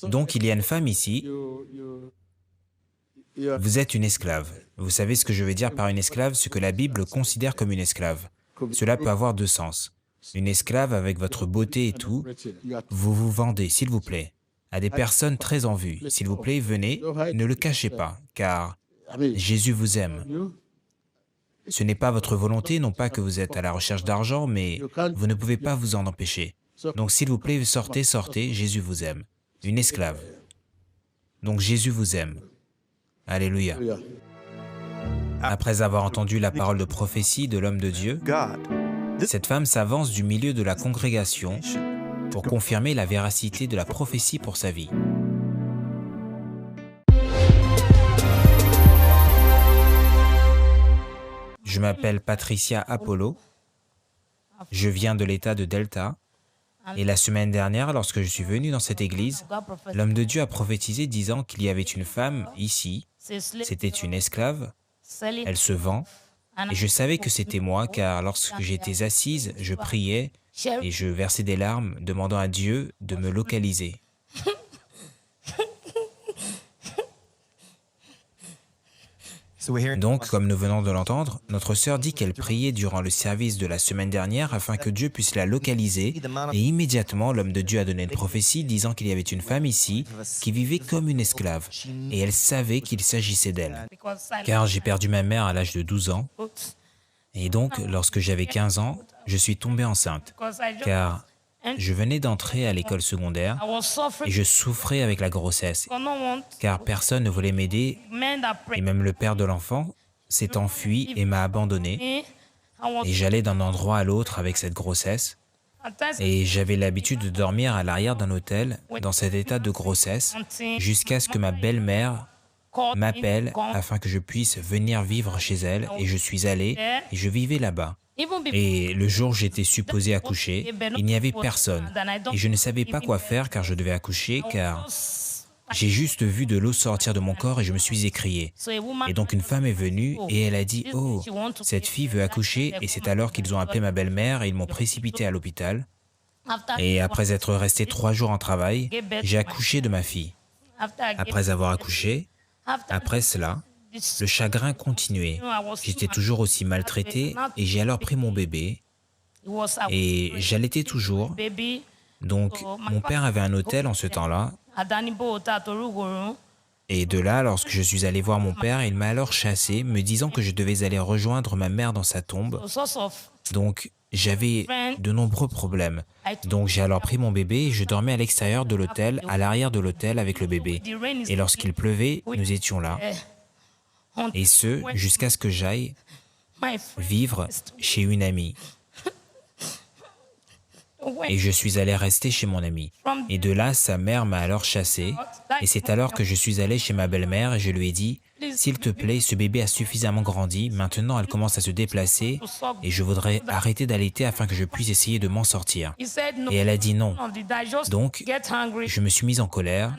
Donc il y a une femme ici, vous êtes une esclave. Vous savez ce que je veux dire par une esclave, ce que la Bible considère comme une esclave. Cela peut avoir deux sens. Une esclave avec votre beauté et tout, vous vous vendez, s'il vous plaît, à des personnes très en vue. S'il vous plaît, venez, ne le cachez pas, car Jésus vous aime. Ce n'est pas votre volonté, non pas que vous êtes à la recherche d'argent, mais vous ne pouvez pas vous en empêcher. Donc s'il vous plaît, sortez, sortez, Jésus vous aime. Une esclave. Donc Jésus vous aime. Alléluia. Après avoir entendu la parole de prophétie de l'homme de Dieu, cette femme s'avance du milieu de la congrégation pour confirmer la véracité de la prophétie pour sa vie. Je m'appelle Patricia Apollo, je viens de l'État de Delta, et la semaine dernière, lorsque je suis venu dans cette église, l'homme de Dieu a prophétisé disant qu'il y avait une femme ici, c'était une esclave, elle se vend, et je savais que c'était moi, car lorsque j'étais assise, je priais et je versais des larmes, demandant à Dieu de me localiser. Donc, comme nous venons de l'entendre, notre sœur dit qu'elle priait durant le service de la semaine dernière afin que Dieu puisse la localiser, et immédiatement, l'homme de Dieu a donné une prophétie disant qu'il y avait une femme ici qui vivait comme une esclave, et elle savait qu'il s'agissait d'elle. Car j'ai perdu ma mère à l'âge de 12 ans, et donc, lorsque j'avais 15 ans, je suis tombée enceinte, car je venais d'entrer à l'école secondaire et je souffrais avec la grossesse, car personne ne voulait m'aider et même le père de l'enfant s'est enfui et m'a abandonné. Et j'allais d'un endroit à l'autre avec cette grossesse et j'avais l'habitude de dormir à l'arrière d'un hôtel dans cet état de grossesse jusqu'à ce que ma belle-mère m'appelle afin que je puisse venir vivre chez elle et je suis allé et je vivais là-bas. Et le jour où j'étais supposé accoucher, il n'y avait personne. Et je ne savais pas quoi faire car je devais accoucher, car j'ai juste vu de l'eau sortir de mon corps et je me suis écrié. Et donc une femme est venue et elle a dit « Oh, cette fille veut accoucher » et c'est alors qu'ils ont appelé ma belle-mère et ils m'ont précipité à l'hôpital. Et après être resté 3 jours en travail, j'ai accouché de ma fille. Après avoir accouché, après cela, le chagrin continuait. J'étais toujours aussi maltraité et j'ai alors pris mon bébé et j'allaitais toujours. Donc, mon père avait un hôtel en ce temps-là. Et de là, lorsque je suis allé voir mon père, il m'a alors chassé, me disant que je devais aller rejoindre ma mère dans sa tombe. Donc, j'avais de nombreux problèmes. Donc, j'ai alors pris mon bébé et je dormais à l'extérieur de l'hôtel, à l'arrière de l'hôtel avec le bébé. Et lorsqu'il pleuvait, nous étions là. Et ce, jusqu'à ce que j'aille vivre chez une amie. Et je suis allé rester chez mon amie. Et de là, sa mère m'a alors chassé. Et c'est alors que je suis allé chez ma belle-mère et je lui ai dit « S'il te plaît, ce bébé a suffisamment grandi, maintenant elle commence à se déplacer et je voudrais arrêter d'allaiter afin que je puisse essayer de m'en sortir. » Et elle a dit non. Donc, je me suis mise en colère.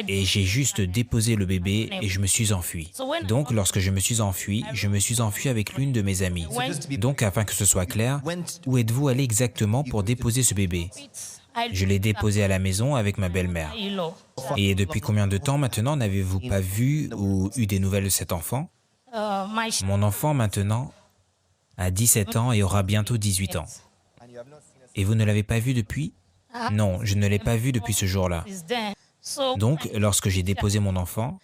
Et j'ai juste déposé le bébé et je me suis enfui. Donc, lorsque je me suis enfui avec l'une de mes amies. Donc, afin que ce soit clair, où êtes-vous allé exactement pour déposer ce bébé? Je l'ai déposé à la maison avec ma belle-mère. Et depuis combien de temps maintenant n'avez-vous pas vu ou eu des nouvelles de cet enfant? Mon enfant maintenant a 17 ans et aura bientôt 18 ans. Et vous ne l'avez pas vu depuis? Non, je ne l'ai pas vu depuis ce jour-là. Donc, lorsque j'ai déposé mon enfant,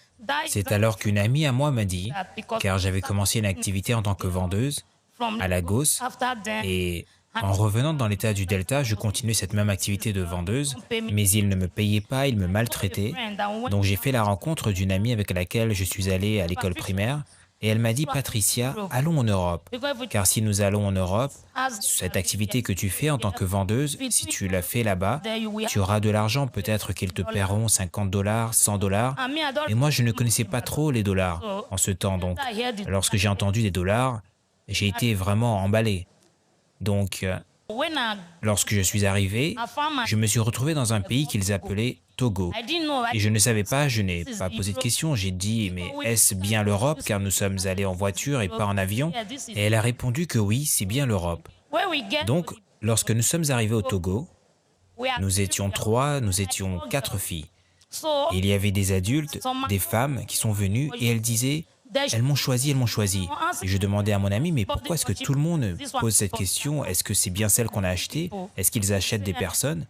c'est alors qu'une amie à moi m'a dit, car j'avais commencé une activité en tant que vendeuse à Lagos, et en revenant dans l'état du Delta, je continuais cette même activité de vendeuse, mais ils ne me payaient pas, ils me maltraitaient. Donc j'ai fait la rencontre d'une amie avec laquelle je suis allé à l'école primaire, et elle m'a dit, Patricia, allons en Europe, car si nous allons en Europe, cette activité que tu fais en tant que vendeuse, si tu la fais là-bas, tu auras de l'argent, peut-être qu'ils te paieront $50, $100, et moi je ne connaissais pas trop les dollars en ce temps, donc lorsque j'ai entendu des dollars, j'ai été vraiment emballé. Donc, lorsque je suis arrivé, je me suis retrouvé dans un pays qu'ils appelaient Togo. Et je ne savais pas, je n'ai pas posé de questions. J'ai dit, mais est-ce bien l'Europe, car nous sommes allés en voiture et pas en avion? Et elle a répondu que oui, c'est bien l'Europe. Donc, lorsque nous sommes arrivés au Togo, nous étions 4 filles. Et il y avait des adultes, des femmes qui sont venues et elles disaient « elles m'ont choisi, elles m'ont choisi ». Et je demandais à mon ami « mais pourquoi est-ce que tout le monde pose cette question? Est-ce que c'est bien celle qu'on a achetée? Est-ce qu'ils achètent des personnes ?»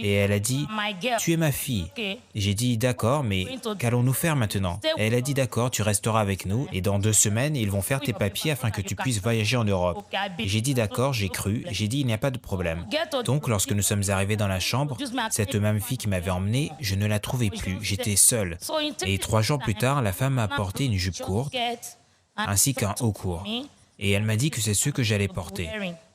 Et elle a dit « tu es ma fille ». Et j'ai dit « d'accord, mais qu'allons-nous faire maintenant ?» Et elle a dit « d'accord, tu resteras avec nous et dans 2 semaines, ils vont faire tes papiers afin que tu puisses voyager en Europe. » Et j'ai dit « d'accord, j'ai cru. » J'ai dit « il n'y a pas de problème. » Donc, lorsque nous sommes arrivés dans la chambre, cette même fille qui m'avait emmené, je ne la trouvais plus. J'étais seul. Et 3 jours plus tard, la femme m'a apporté une jupe courte ainsi qu'un haut court. Et elle m'a dit que c'est ce que j'allais porter.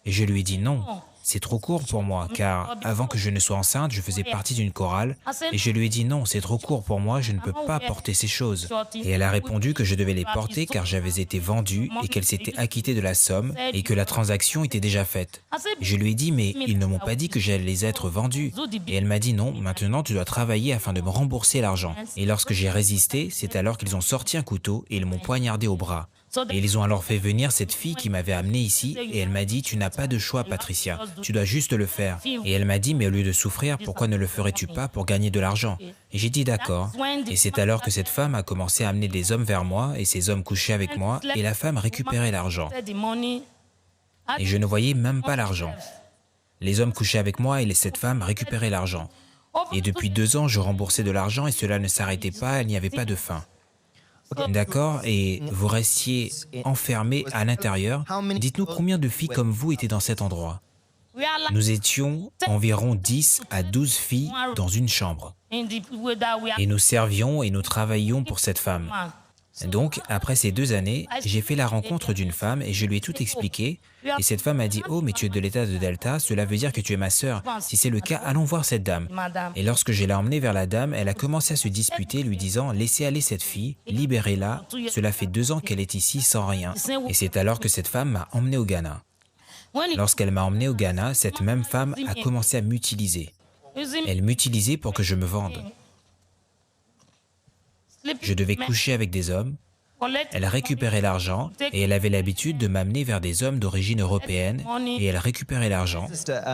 Et je lui ai dit non. C'est trop court pour moi, car avant que je ne sois enceinte, je faisais partie d'une chorale, et je lui ai dit non, c'est trop court pour moi, je ne peux pas porter ces choses. Et elle a répondu que je devais les porter car j'avais été vendue et qu'elle s'était acquittée de la somme et que la transaction était déjà faite. Je lui ai dit mais ils ne m'ont pas dit que j'allais être vendue. Et elle m'a dit non, maintenant tu dois travailler afin de me rembourser l'argent. Et lorsque j'ai résisté, c'est alors qu'ils ont sorti un couteau et ils m'ont poignardé au bras. Et ils ont alors fait venir cette fille qui m'avait amené ici et elle m'a dit « Tu n'as pas de choix, Patricia, tu dois juste le faire. » Et elle m'a dit « Mais au lieu de souffrir, pourquoi ne le ferais-tu pas pour gagner de l'argent ?» Et j'ai dit « D'accord. » Et c'est alors que cette femme a commencé à amener des hommes vers moi et ces hommes couchaient avec moi et la femme récupérait l'argent. Et je ne voyais même pas l'argent. Les hommes couchaient avec moi et cette femme récupérait l'argent. Et depuis 2 ans, je remboursais de l'argent et cela ne s'arrêtait pas, il n'y avait pas de fin. D'accord, et vous restiez enfermé à l'intérieur. Dites-nous combien de filles comme vous étaient dans cet endroit? Nous étions environ 10 à 12 filles dans une chambre. Et nous servions et nous travaillions pour cette femme. Donc, après ces 2 années, j'ai fait la rencontre d'une femme et je lui ai tout expliqué. Et cette femme a dit « Oh, mais tu es de l'état de Delta, cela veut dire que tu es ma sœur. Si c'est le cas, allons voir cette dame. » Et lorsque je l'ai emmenée vers la dame, elle a commencé à se disputer, lui disant « Laissez aller cette fille, libérez-la. Cela fait 2 ans qu'elle est ici sans rien. » Et c'est alors que cette femme m'a emmené au Ghana. Lorsqu'elle m'a emmené au Ghana, cette même femme a commencé à m'utiliser. Elle m'utilisait pour que je me vende. Je devais coucher avec des hommes, elle récupérait l'argent et elle avait l'habitude de m'amener vers des hommes d'origine européenne et elle récupérait l'argent.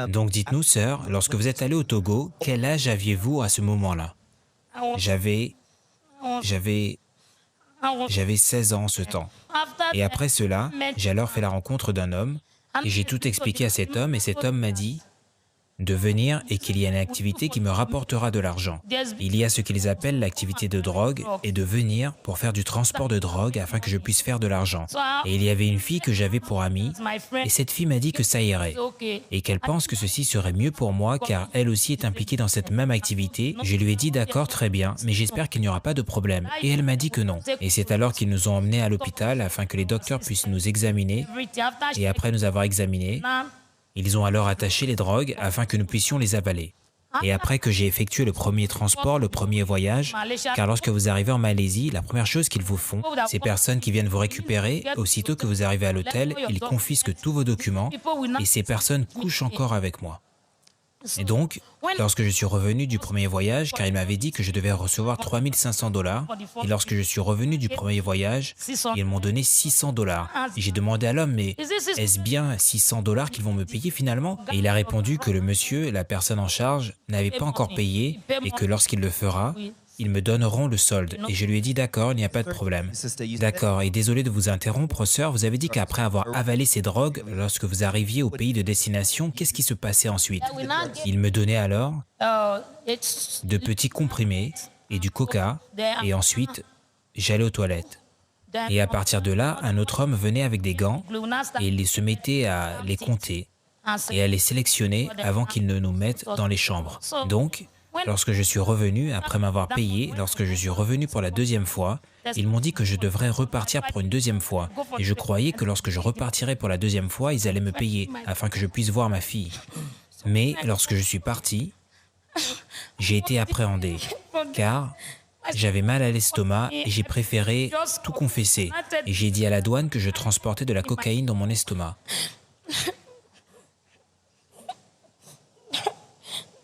Donc dites-nous, sœur, lorsque vous êtes allée au Togo, quel âge aviez-vous à ce moment-là? J'avais 16 ans en ce temps. Et après cela, j'ai alors fait la rencontre d'un homme et j'ai tout expliqué à cet homme et cet homme m'a dit de venir et qu'il y a une activité qui me rapportera de l'argent. Il y a ce qu'ils appellent l'activité de drogue et de venir pour faire du transport de drogue afin que je puisse faire de l'argent. Et il y avait une fille que j'avais pour amie et cette fille m'a dit que ça irait et qu'elle pense que ceci serait mieux pour moi car elle aussi est impliquée dans cette même activité. Je lui ai dit d'accord, très bien, mais j'espère qu'il n'y aura pas de problème. Et elle m'a dit que non. Et c'est alors qu'ils nous ont emmenés à l'hôpital afin que les docteurs puissent nous examiner et après nous avoir examinés, ils ont alors attaché les drogues afin que nous puissions les avaler. Et après que j'ai effectué le premier transport, le premier voyage, car lorsque vous arrivez en Malaisie, la première chose qu'ils vous font, ces personnes qui viennent vous récupérer, aussitôt que vous arrivez à l'hôtel, ils confisquent tous vos documents et ces personnes couchent encore avec moi. Et donc, lorsque je suis revenu du premier voyage, car il m'avait dit que je devais recevoir 3 500 $, et lorsque je suis revenu du premier voyage, ils m'ont donné 600 $. Et j'ai demandé à l'homme, mais est-ce bien 600 $ qu'ils vont me payer finalement? Et il a répondu que le monsieur, la personne en charge, n'avait pas encore payé et que lorsqu'il le fera, ils me donneront le solde. Et je lui ai dit, d'accord, il n'y a pas de problème. D'accord, et désolé de vous interrompre, sœur, vous avez dit qu'après avoir avalé ces drogues, lorsque vous arriviez au pays de destination, qu'est-ce qui se passait ensuite? Il me donnait alors de petits comprimés et du coca, et ensuite, j'allais aux toilettes. Et à partir de là, un autre homme venait avec des gants, et il se mettait à les compter, et à les sélectionner avant qu'ils ne nous mettent dans les chambres. Donc, lorsque je suis revenu, après m'avoir payé, lorsque je suis revenu pour la 2e fois, ils m'ont dit que je devrais repartir pour une 2e fois. Et je croyais que lorsque je repartirais pour la 2e fois, ils allaient me payer, afin que je puisse voir ma fille. Mais lorsque je suis parti, j'ai été appréhendé, car j'avais mal à l'estomac et j'ai préféré tout confesser. Et j'ai dit à la douane que je transportais de la cocaïne dans mon estomac.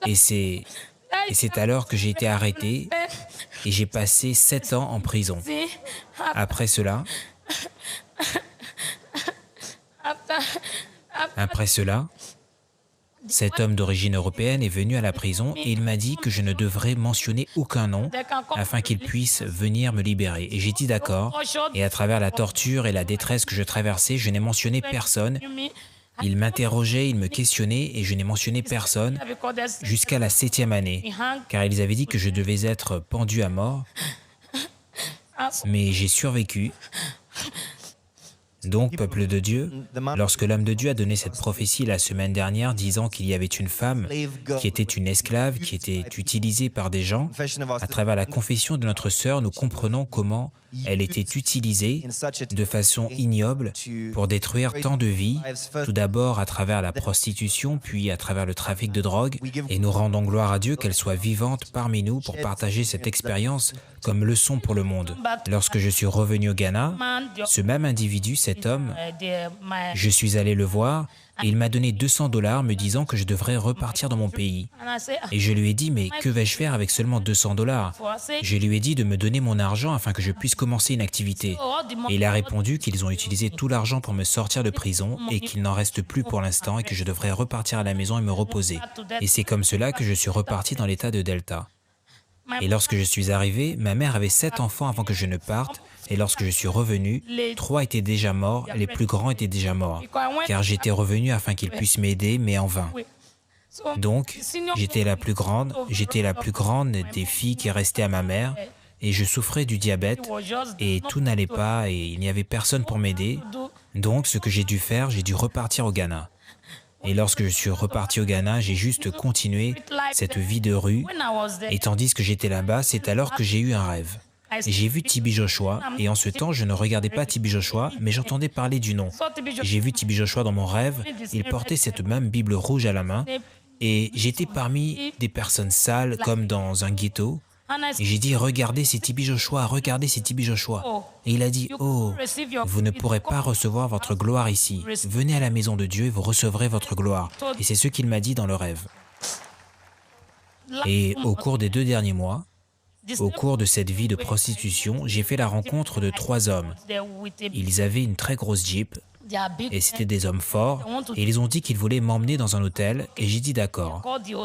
Et c'est alors que j'ai été arrêté et j'ai passé 7 ans en prison. Après cela, Cet homme d'origine européenne est venu à la prison et il m'a dit que je ne devrais mentionner aucun nom afin qu'il puisse venir me libérer. Et j'ai dit d'accord. Et à travers la torture et la détresse que je traversais, je n'ai mentionné personne. Il m'interrogeait, il me questionnait et je n'ai mentionné personne jusqu'à la 7e année, car ils avaient dit que je devais être pendu à mort. Mais j'ai survécu. Donc, peuple de Dieu, lorsque l'homme de Dieu a donné cette prophétie la semaine dernière disant qu'il y avait une femme qui était une esclave, qui était utilisée par des gens, à travers la confession de notre sœur, nous comprenons comment elle était utilisée de façon ignoble pour détruire tant de vies, tout d'abord à travers la prostitution, puis à travers le trafic de drogue, et nous rendons gloire à Dieu qu'elle soit vivante parmi nous pour partager cette expérience comme leçon pour le monde. Lorsque je suis revenu au Ghana, ce même individu, cet homme, je suis allé le voir et il m'a donné 200 $ me disant que je devrais repartir dans mon pays. Et je lui ai dit, mais que vais-je faire avec seulement 200 $? Je lui ai dit de me donner mon argent afin que je puisse commencer une activité. Et il a répondu qu'ils ont utilisé tout l'argent pour me sortir de prison et qu'il n'en reste plus pour l'instant et que je devrais repartir à la maison et me reposer. Et c'est comme cela que je suis reparti dans l'état de Delta. Et lorsque je suis arrivé, ma mère avait 7 enfants avant que je ne parte. Et lorsque je suis revenu, 3 étaient déjà morts, les plus grands étaient déjà morts, car j'étais revenu afin qu'ils puissent m'aider, mais en vain. Donc, j'étais la plus grande des filles qui restaient à ma mère, et je souffrais du diabète, et tout n'allait pas, et il n'y avait personne pour m'aider. Donc, ce que j'ai dû faire, j'ai dû repartir au Ghana. Et lorsque je suis reparti au Ghana, j'ai juste continué cette vie de rue, et tandis que j'étais là-bas, c'est alors que j'ai eu un rêve. J'ai vu TB Joshua, et en ce temps, je ne regardais pas TB Joshua, mais j'entendais parler du nom. J'ai vu TB Joshua dans mon rêve, il portait cette même Bible rouge à la main, et j'étais parmi des personnes sales, comme dans un ghetto, et j'ai dit, regardez, c'est TB Joshua, regardez, c'est TB Joshua. Et il a dit, oh, vous ne pourrez pas recevoir votre gloire ici. Venez à la maison de Dieu et vous recevrez votre gloire. Et c'est ce qu'il m'a dit dans le rêve. Et au cours des 2 derniers mois, au cours de cette vie de prostitution, j'ai fait la rencontre de 3 hommes. Ils avaient une très grosse Jeep, et c'était des hommes forts, et ils ont dit qu'ils voulaient m'emmener dans un hôtel, et j'ai dit d'accord.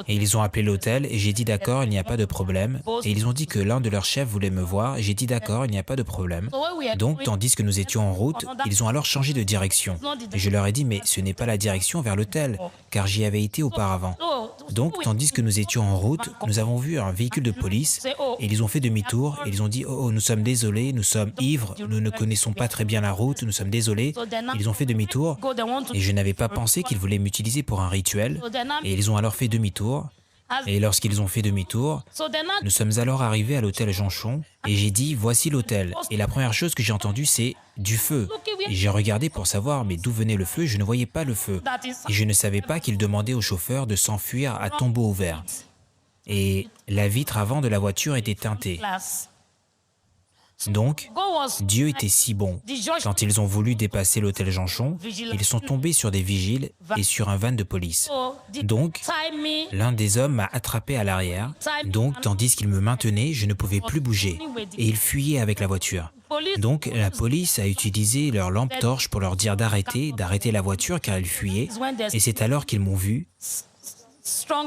Et ils ont appelé l'hôtel, et j'ai dit d'accord, il n'y a pas de problème. Et ils ont dit que l'un de leurs chefs voulait me voir, et j'ai dit d'accord, il n'y a pas de problème. Donc, tandis que nous étions en route, ils ont alors changé de direction. Et je leur ai dit, mais ce n'est pas la direction vers l'hôtel, car j'y avais été auparavant. Donc, tandis que nous étions en route, nous avons vu un véhicule de police, et ils ont fait demi-tour, et ils ont dit, oh, nous sommes désolés, nous sommes ivres, nous ne connaissons pas très bien la route, nous sommes désolés. Ils ont fait demi-tour, et je n'avais pas pensé qu'ils voulaient m'utiliser pour un rituel, et ils ont alors fait demi-tour. Et lorsqu'ils ont fait demi-tour, nous sommes alors arrivés à l'hôtel Jonchon, et j'ai dit, voici l'hôtel. Et la première chose que j'ai entendue, c'est du feu. Et j'ai regardé pour savoir, mais d'où venait le feu, je ne voyais pas le feu. Et je ne savais pas qu'ils demandaient au chauffeur de s'enfuir à tombeau ouvert. Et la vitre avant de la voiture était teintée. Donc, Dieu était si bon. Quand ils ont voulu dépasser l'hôtel Jonchon, ils sont tombés sur des vigiles et sur un van de police. Donc, l'un des hommes m'a attrapé à l'arrière. Donc, tandis qu'il me maintenait, je ne pouvais plus bouger. Et il fuyait avec la voiture. Donc, la police a utilisé leur lampe torche pour leur dire d'arrêter la voiture car ils fuyaient. Et c'est alors qu'ils m'ont vu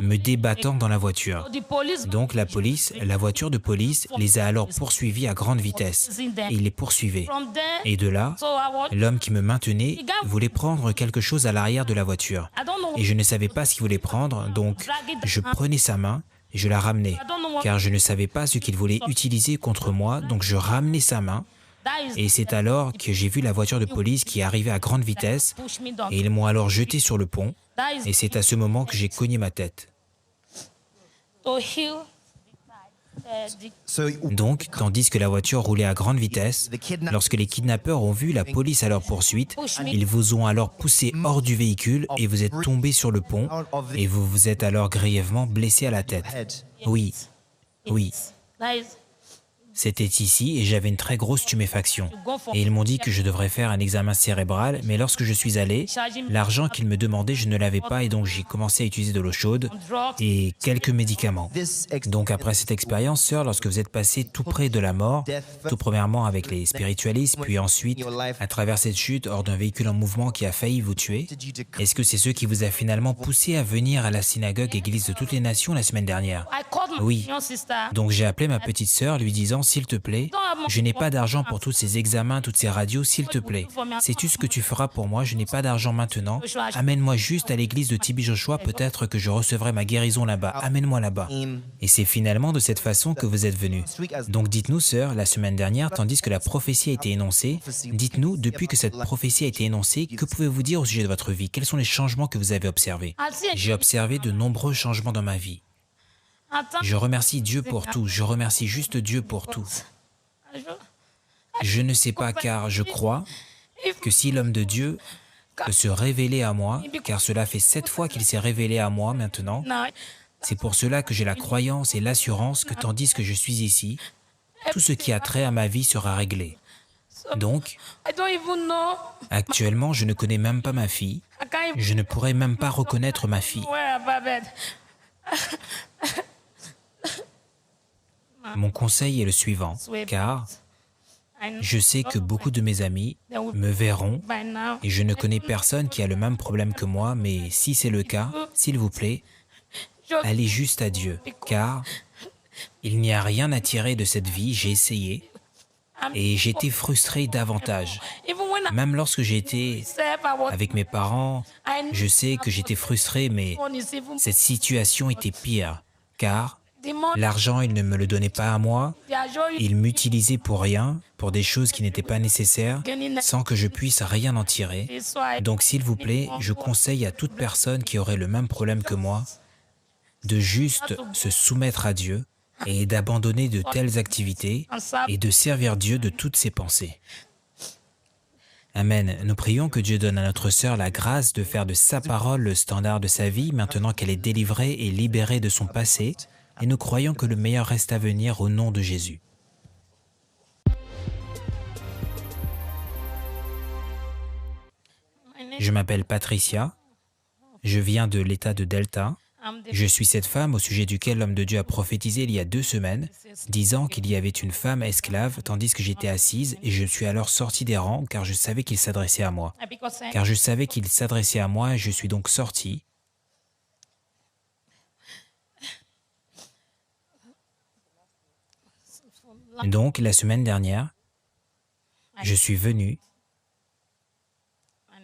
me débattant dans la voiture. Donc la voiture de police les a alors poursuivis à grande vitesse. Et il les poursuivait. Et de là, l'homme qui me maintenait voulait prendre quelque chose à l'arrière de la voiture. Et je ne savais pas ce qu'il voulait prendre, donc je prenais sa main et je la ramenais. Car je ne savais pas ce qu'il voulait utiliser contre moi, donc je ramenais sa main. Et c'est alors que j'ai vu la voiture de police qui arrivait à grande vitesse et ils m'ont alors jeté sur le pont et c'est à ce moment que j'ai cogné ma tête. Donc, tandis que la voiture roulait à grande vitesse, lorsque les kidnappeurs ont vu la police à leur poursuite, ils vous ont alors poussé hors du véhicule et vous êtes tombé sur le pont et vous vous êtes alors grièvement blessé à la tête. Oui, oui. C'était ici et j'avais une très grosse tuméfaction. Et ils m'ont dit que je devrais faire un examen cérébral, mais lorsque je suis allé, l'argent qu'ils me demandaient, je ne l'avais pas et donc j'ai commencé à utiliser de l'eau chaude et quelques médicaments. Donc après cette expérience, sœur, lorsque vous êtes passé tout près de la mort, tout premièrement avec les spiritualistes, puis ensuite à travers cette chute hors d'un véhicule en mouvement qui a failli vous tuer, est-ce que c'est ce qui vous a finalement poussé à venir à la synagogue Église de toutes les nations la semaine dernière? Oui. Donc j'ai appelé ma petite sœur lui disant « S'il te plaît, je n'ai pas d'argent pour tous ces examens, toutes ces radios, s'il te plaît. Sais-tu ce que tu feras pour moi? Je n'ai pas d'argent maintenant. Amène-moi juste à l'église de TB Joshua, peut-être que je recevrai ma guérison là-bas. Amène-moi là-bas. » Et c'est finalement de cette façon que vous êtes venue. Donc dites-nous, sœur, la semaine dernière, tandis que la prophétie a été énoncée, dites-nous, depuis que cette prophétie a été énoncée, que pouvez-vous dire au sujet de votre vie? Quels sont les changements que vous avez observés? J'ai observé de nombreux changements dans ma vie. Je remercie Dieu pour tout. Je remercie juste Dieu pour tout. Je ne sais pas car je crois que si l'homme de Dieu peut se révéler à moi, car cela fait 7 fois qu'il s'est révélé à moi maintenant, c'est pour cela que j'ai la croyance et l'assurance que tandis que je suis ici, tout ce qui a trait à ma vie sera réglé. Donc, actuellement, je ne connais même pas ma fille. Je ne pourrais même pas reconnaître ma fille. Mon conseil est le suivant, car je sais que beaucoup de mes amis me verront et je ne connais personne qui a le même problème que moi, mais si c'est le cas, s'il vous plaît, allez juste à Dieu, car il n'y a rien à tirer de cette vie, j'ai essayé et j'étais frustré davantage. Même lorsque j'étais avec mes parents, je sais que j'étais frustré, mais cette situation était pire, car l'argent, il ne me le donnait pas à moi, il m'utilisait pour rien, pour des choses qui n'étaient pas nécessaires, sans que je puisse rien en tirer. Donc s'il vous plaît, je conseille à toute personne qui aurait le même problème que moi, de juste se soumettre à Dieu et d'abandonner de telles activités et de servir Dieu de toutes ses pensées. Amen. Nous prions que Dieu donne à notre sœur la grâce de faire de sa parole le standard de sa vie, maintenant qu'elle est délivrée et libérée de son passé, et nous croyons que le meilleur reste à venir au nom de Jésus. Je m'appelle Patricia, je viens de l'État de Delta. Je suis cette femme au sujet duquel l'homme de Dieu a prophétisé il y a 2 semaines, disant qu'il y avait une femme esclave tandis que j'étais assise et je suis alors sortie des rangs car je savais qu'il s'adressait à moi. Car je savais qu'il s'adressait à moi et je suis donc sortie. Donc, la semaine dernière, je suis venu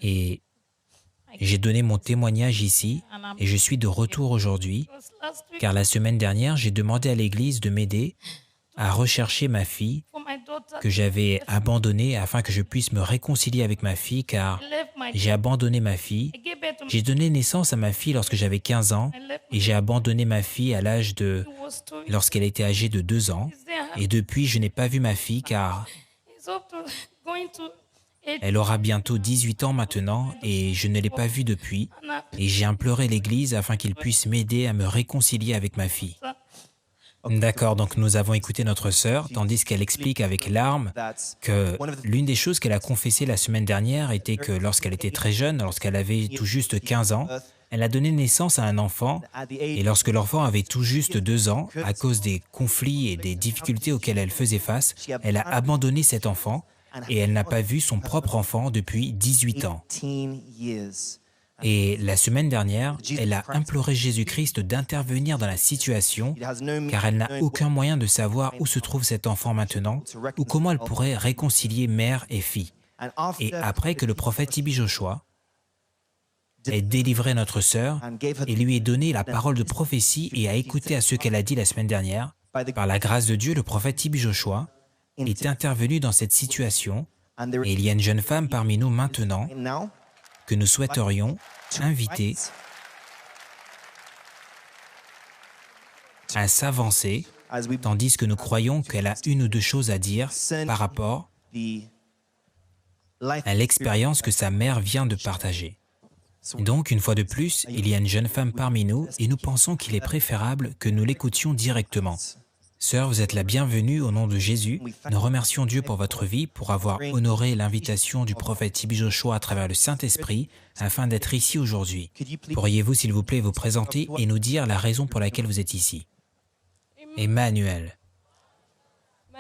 et j'ai donné mon témoignage ici et je suis de retour aujourd'hui, car la semaine dernière, j'ai demandé à l'Église de m'aider à rechercher ma fille que j'avais abandonnée afin que je puisse me réconcilier avec ma fille, car j'ai abandonné ma fille. J'ai donné naissance à ma fille lorsque j'avais 15 ans et j'ai abandonné ma fille à l'âge de... lorsqu'elle était âgée de 2 ans. Et depuis, je n'ai pas vu ma fille car elle aura bientôt 18 ans maintenant et je ne l'ai pas vue depuis. Et j'ai imploré l'Église afin qu'ils puissent m'aider à me réconcilier avec ma fille. D'accord, donc nous avons écouté notre sœur, tandis qu'elle explique avec larmes que l'une des choses qu'elle a confessées la semaine dernière était que lorsqu'elle était très jeune, lorsqu'elle avait tout juste 15 ans, elle a donné naissance à un enfant et lorsque l'enfant avait tout juste 2 ans, à cause des conflits et des difficultés auxquelles elle faisait face, elle a abandonné cet enfant et elle n'a pas vu son propre enfant depuis 18 ans. Et la semaine dernière, elle a imploré Jésus-Christ d'intervenir dans la situation car elle n'a aucun moyen de savoir où se trouve cet enfant maintenant ou comment elle pourrait réconcilier mère et fille. Et après que le prophète TB Joshua ait délivré notre sœur et lui ait donné la parole de prophétie et a écouté à ce qu'elle a dit la semaine dernière, par la grâce de Dieu, le prophète TB Joshua est intervenu dans cette situation et il y a une jeune femme parmi nous maintenant que nous souhaiterions inviter à s'avancer, tandis que nous croyons qu'elle a 1 ou 2 choses à dire par rapport à l'expérience que sa mère vient de partager. Donc, une fois de plus, il y a une jeune femme parmi nous et nous pensons qu'il est préférable que nous l'écoutions directement. Sœur, vous êtes la bienvenue au nom de Jésus. Nous remercions Dieu pour votre vie, pour avoir honoré l'invitation du prophète T.B. Joshua à travers le Saint-Esprit, afin d'être ici aujourd'hui. Pourriez-vous, s'il vous plaît, vous présenter et nous dire la raison pour laquelle vous êtes ici? Emmanuel.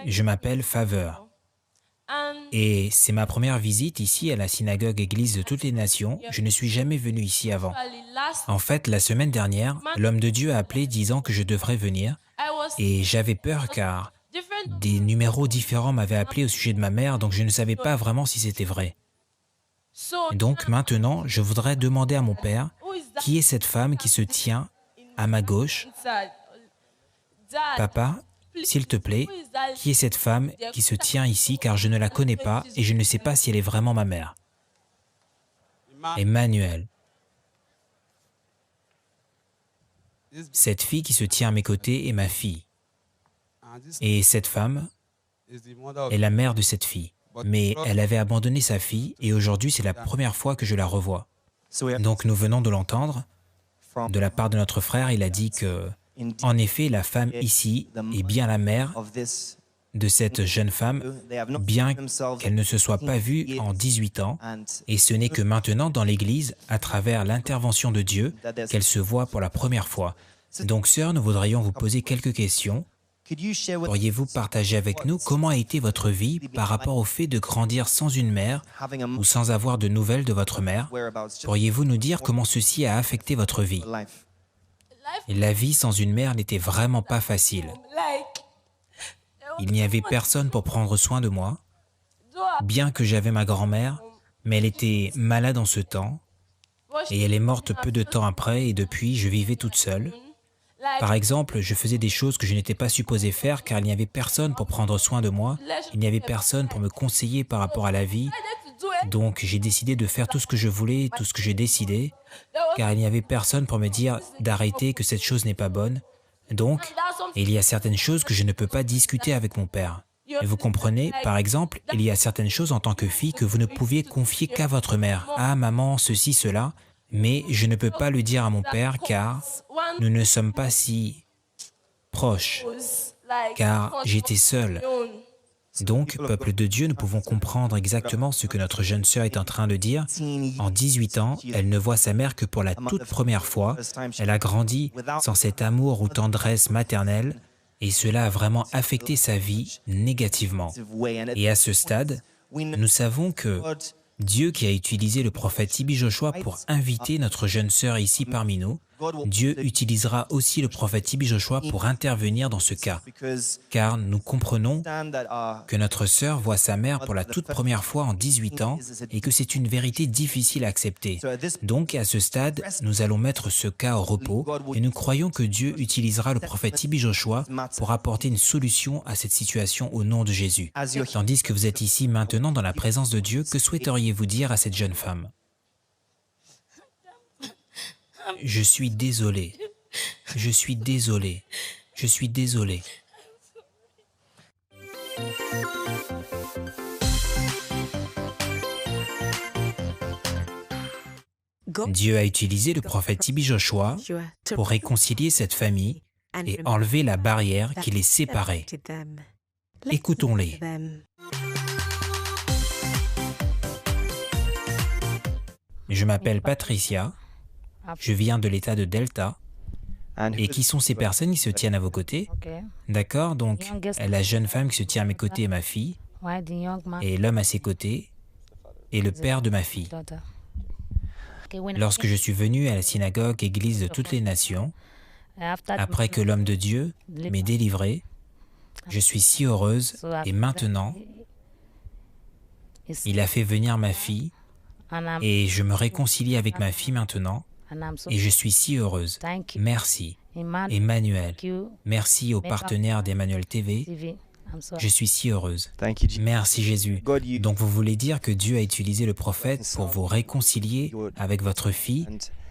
Je m'appelle Faveur. Et c'est ma première visite ici à la synagogue Église de toutes les nations. Je ne suis jamais venu ici avant. En fait, la semaine dernière, l'homme de Dieu a appelé disant que je devrais venir. Et j'avais peur car des numéros différents m'avaient appelé au sujet de ma mère, donc je ne savais pas vraiment si c'était vrai. Donc maintenant, je voudrais demander à mon père, qui est cette femme qui se tient à ma gauche? Papa, s'il te plaît, qui est cette femme qui se tient ici car je ne la connais pas et je ne sais pas si elle est vraiment ma mère? Emmanuel. Cette fille qui se tient à mes côtés est ma fille. Et cette femme est la mère de cette fille. Mais elle avait abandonné sa fille et aujourd'hui c'est la première fois que je la revois. Donc nous venons de l'entendre. De la part de notre frère, il a dit que, en effet, la femme ici est bien la mère de cette jeune femme, bien qu'elle ne se soit pas vue en 18 ans, et ce n'est que maintenant dans l'Église, à travers l'intervention de Dieu, qu'elle se voit pour la première fois. Donc, sœur, nous voudrions vous poser quelques questions. Pourriez-vous partager avec nous comment a été votre vie par rapport au fait de grandir sans une mère ou sans avoir de nouvelles de votre mère? Pourriez-vous nous dire comment ceci a affecté votre vie? La vie sans une mère n'était vraiment pas facile. Il n'y avait personne pour prendre soin de moi, bien que j'avais ma grand-mère, mais elle était malade en ce temps, et elle est morte peu de temps après, et depuis, je vivais toute seule. Par exemple, je faisais des choses que je n'étais pas supposé faire car il n'y avait personne pour prendre soin de moi, il n'y avait personne pour me conseiller par rapport à la vie, donc j'ai décidé de faire tout ce que je voulais, tout ce que j'ai décidé, car il n'y avait personne pour me dire d'arrêter, que cette chose n'est pas bonne. Donc, il y a certaines choses que je ne peux pas discuter avec mon père. Et vous comprenez, par exemple, il y a certaines choses en tant que fille que vous ne pouviez confier qu'à votre mère. Ah, maman, ceci, cela. Mais je ne peux pas le dire à mon père car nous ne sommes pas si proches, car j'étais seul. Donc, peuple de Dieu, nous pouvons comprendre exactement ce que notre jeune sœur est en train de dire. En 18 ans, elle ne voit sa mère que pour la toute première fois. Elle a grandi sans cet amour ou tendresse maternelle et cela a vraiment affecté sa vie négativement. Et à ce stade, nous savons que Dieu qui a utilisé le prophète T.B. Joshua pour inviter notre jeune sœur ici parmi nous, Dieu utilisera aussi le prophète T.B. Joshua pour intervenir dans ce cas, car nous comprenons que notre sœur voit sa mère pour la toute première fois en 18 ans et que c'est une vérité difficile à accepter. Donc, à ce stade, nous allons mettre ce cas au repos et nous croyons que Dieu utilisera le prophète T.B. Joshua pour apporter une solution à cette situation au nom de Jésus. Tandis que vous êtes ici maintenant dans la présence de Dieu, que souhaiteriez-vous dire à cette jeune femme? Je suis désolé. Je suis désolé. Je suis désolé. Dieu a utilisé le prophète T.B. Joshua pour réconcilier cette famille et enlever la barrière qui les séparait. Écoutons-les. Je m'appelle Patricia. Je viens de l'État de Delta. Et qui sont ces personnes qui se tiennent à vos côtés? D'accord, donc la jeune femme qui se tient à mes côtés est ma fille, et l'homme à ses côtés est le père de ma fille. Lorsque je suis venu à la synagogue Église de toutes les nations, après que l'homme de Dieu m'ait délivré, je suis si heureuse et maintenant, il a fait venir ma fille et je me réconcilie avec ma fille maintenant. Et je suis si heureuse. Merci, Emmanuel. Merci aux partenaires d'Emmanuel TV. Je suis si heureuse. Merci Jésus. Donc vous voulez dire que Dieu a utilisé le prophète pour vous réconcilier avec votre fille.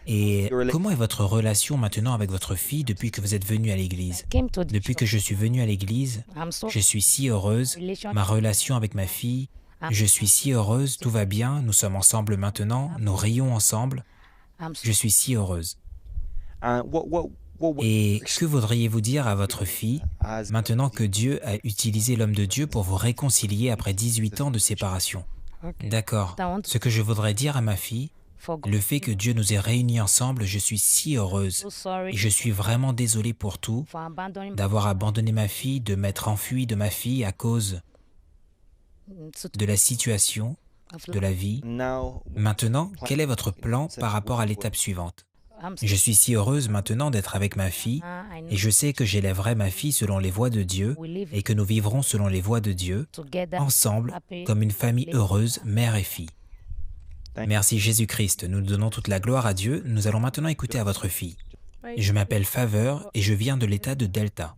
Et comment est votre relation maintenant avec votre fille depuis que vous êtes venu à l'église? Depuis que je suis venu à l'église, je suis si heureuse. Ma relation avec ma fille, je suis si heureuse. Tout va bien. Nous sommes ensemble maintenant. Nous rions ensemble. Je suis si heureuse. Et que voudriez-vous dire à votre fille maintenant que Dieu a utilisé l'homme de Dieu pour vous réconcilier après 18 ans de séparation? D'accord. Ce que je voudrais dire à ma fille, le fait que Dieu nous ait réunis ensemble, je suis si heureuse. Et je suis vraiment désolée pour tout, d'avoir abandonné ma fille, de m'être enfuie de ma fille à cause de la situation, de la vie. Maintenant, quel est votre plan par rapport à l'étape suivante? Je suis si heureuse maintenant d'être avec ma fille et je sais que j'élèverai ma fille selon les voies de Dieu et que nous vivrons selon les voies de Dieu, ensemble, comme une famille heureuse, mère et fille. Merci Jésus-Christ, nous donnons toute la gloire à Dieu. Nous allons maintenant écouter à votre fille. Je m'appelle Faveur et je viens de l'État de Delta.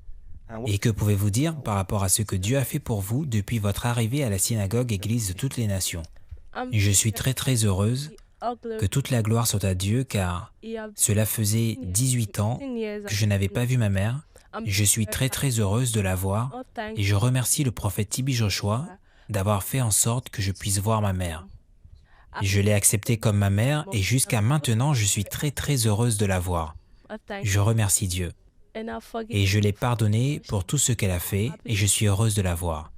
Et que pouvez-vous dire par rapport à ce que Dieu a fait pour vous depuis votre arrivée à la synagogue Église de toutes les nations? Je suis très heureuse. Que toute la gloire soit à Dieu, car cela faisait 18 ans que je n'avais pas vu ma mère. Je suis très heureuse de la voir et je remercie le prophète TB Joshua d'avoir fait en sorte que je puisse voir ma mère. Je l'ai acceptée comme ma mère et jusqu'à maintenant, je suis très heureuse de la voir. Je remercie Dieu. Et je l'ai pardonnée pour tout ce qu'elle a fait et je suis heureuse de la voir.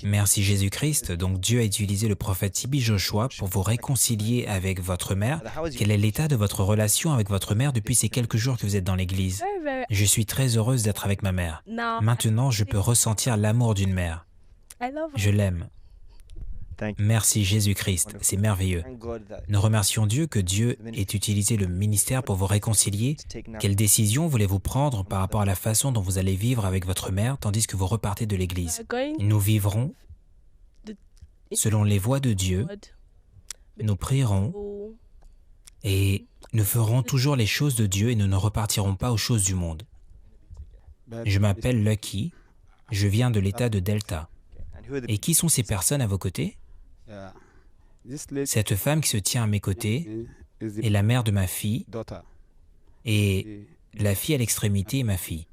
Merci Jésus-Christ. Donc Dieu a utilisé le prophète TB Joshua pour vous réconcilier avec votre mère. Quel est l'état de votre relation avec votre mère depuis ces quelques jours que vous êtes dans l'église? Je suis très heureuse d'être avec ma mère. Maintenant, je peux ressentir l'amour d'une mère. Je l'aime. Merci Jésus-Christ, c'est merveilleux. Nous remercions Dieu que Dieu ait utilisé le ministère pour vous réconcilier. Quelle décision voulez-vous prendre par rapport à la façon dont vous allez vivre avec votre mère tandis que vous repartez de l'église? Nous vivrons selon les voies de Dieu, nous prierons et nous ferons toujours les choses de Dieu et nous ne repartirons pas aux choses du monde. Je m'appelle Lucky, je viens de l'État de Delta. Et qui sont ces personnes à vos côtés? Cette femme qui se tient à mes côtés est la mère de ma fille et la fille à l'extrémité est ma fille.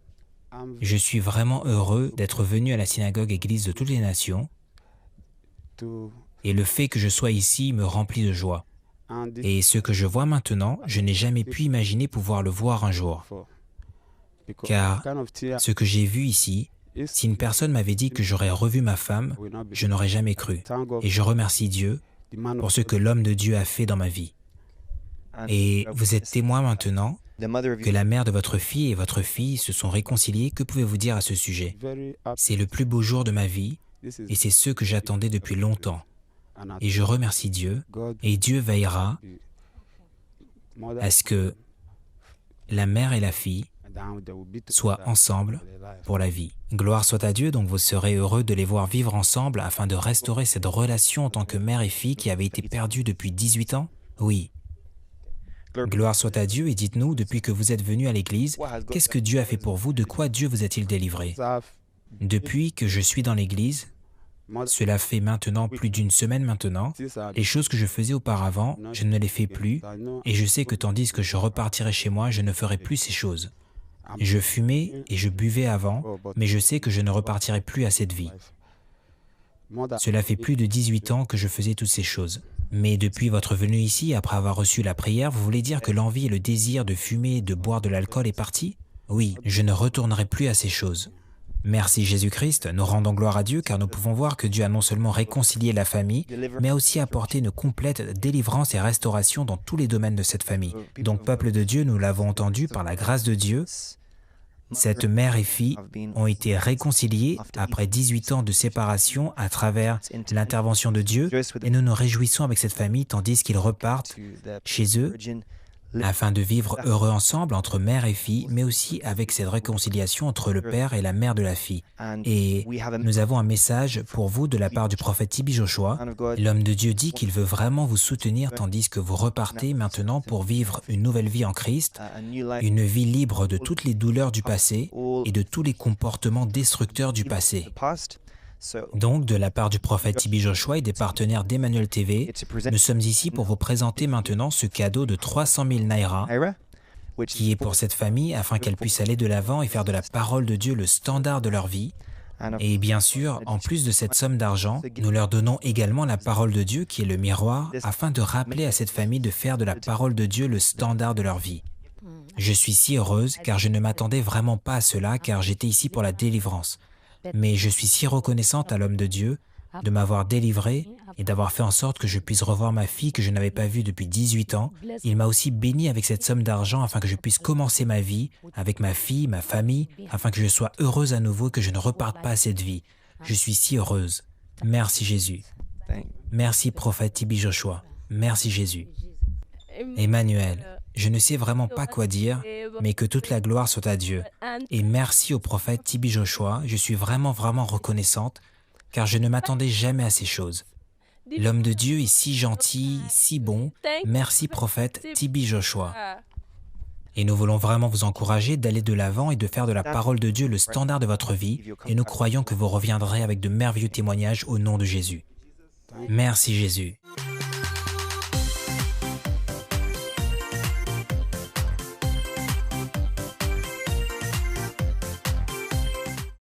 Je suis vraiment heureux d'être venu à la synagogue Église de toutes les nations et le fait que je sois ici me remplit de joie. Et ce que je vois maintenant, je n'ai jamais pu imaginer pouvoir le voir un jour. Car ce que j'ai vu ici, si une personne m'avait dit que j'aurais revu ma femme, je n'aurais jamais cru. Et je remercie Dieu pour ce que l'homme de Dieu a fait dans ma vie. Et vous êtes témoin maintenant que la mère de votre fille et votre fille se sont réconciliées. Que pouvez-vous dire à ce sujet? C'est le plus beau jour de ma vie et c'est ce que j'attendais depuis longtemps. Et je remercie Dieu et Dieu veillera à ce que la mère et la fille soient ensemble pour la vie. Gloire soit à Dieu, donc vous serez heureux de les voir vivre ensemble afin de restaurer cette relation en tant que mère et fille qui avait été perdue depuis 18 ans? Oui. Gloire soit à Dieu et dites-nous, depuis que vous êtes venus à l'église, qu'est-ce que Dieu a fait pour vous? De quoi Dieu vous a-t-il délivré? Depuis que je suis dans l'église, cela fait maintenant plus d'une semaine maintenant, les choses que je faisais auparavant, je ne les fais plus et je sais que tandis que je repartirai chez moi, je ne ferai plus ces choses. Je fumais et je buvais avant, mais je sais que je ne repartirai plus à cette vie. Cela fait plus de 18 ans que je faisais toutes ces choses. Mais depuis votre venue ici, après avoir reçu la prière, vous voulez dire que l'envie et le désir de fumer et de boire de l'alcool est parti? Oui, je ne retournerai plus à ces choses. Merci Jésus-Christ, nous rendons gloire à Dieu car nous pouvons voir que Dieu a non seulement réconcilié la famille, mais a aussi apporté une complète délivrance et restauration dans tous les domaines de cette famille. Donc, peuple de Dieu, nous l'avons entendu par la grâce de Dieu, cette mère et fille ont été réconciliées après 18 ans de séparation à travers l'intervention de Dieu et nous nous réjouissons avec cette famille tandis qu'ils repartent chez eux afin de vivre heureux ensemble entre mère et fille, mais aussi avec cette réconciliation entre le père et la mère de la fille. Et nous avons un message pour vous de la part du prophète TB Joshua. L'homme de Dieu dit qu'il veut vraiment vous soutenir tandis que vous repartez maintenant pour vivre une nouvelle vie en Christ, une vie libre de toutes les douleurs du passé et de tous les comportements destructeurs du passé. Donc, de la part du prophète TB Joshua et des partenaires d'Emmanuel TV, nous sommes ici pour vous présenter maintenant ce cadeau de 300 000 naira qui est pour cette famille afin qu'elle puisse aller de l'avant et faire de la parole de Dieu le standard de leur vie. Et bien sûr, en plus de cette somme d'argent, nous leur donnons également la parole de Dieu qui est le miroir afin de rappeler à cette famille de faire de la parole de Dieu le standard de leur vie. Je suis si heureuse car je ne m'attendais vraiment pas à cela car j'étais ici pour la délivrance. Mais je suis si reconnaissante à l'homme de Dieu de m'avoir délivré et d'avoir fait en sorte que je puisse revoir ma fille que je n'avais pas vue depuis 18 ans. Il m'a aussi béni avec cette somme d'argent afin que je puisse commencer ma vie avec ma fille, ma famille, afin que je sois heureuse à nouveau et que je ne reparte pas à cette vie. Je suis si heureuse. Merci Jésus. Merci prophète Tibi Joshua. Merci Jésus. Emmanuel, je ne sais vraiment pas quoi dire, mais que toute la gloire soit à Dieu. Et merci au prophète Tibi Joshua, je suis vraiment reconnaissante, car je ne m'attendais jamais à ces choses. L'homme de Dieu est si gentil, si bon. Merci prophète Tibi Joshua. Et nous voulons vraiment vous encourager d'aller de l'avant et de faire de la parole de Dieu le standard de votre vie, et nous croyons que vous reviendrez avec de merveilleux témoignages au nom de Jésus. Merci Jésus.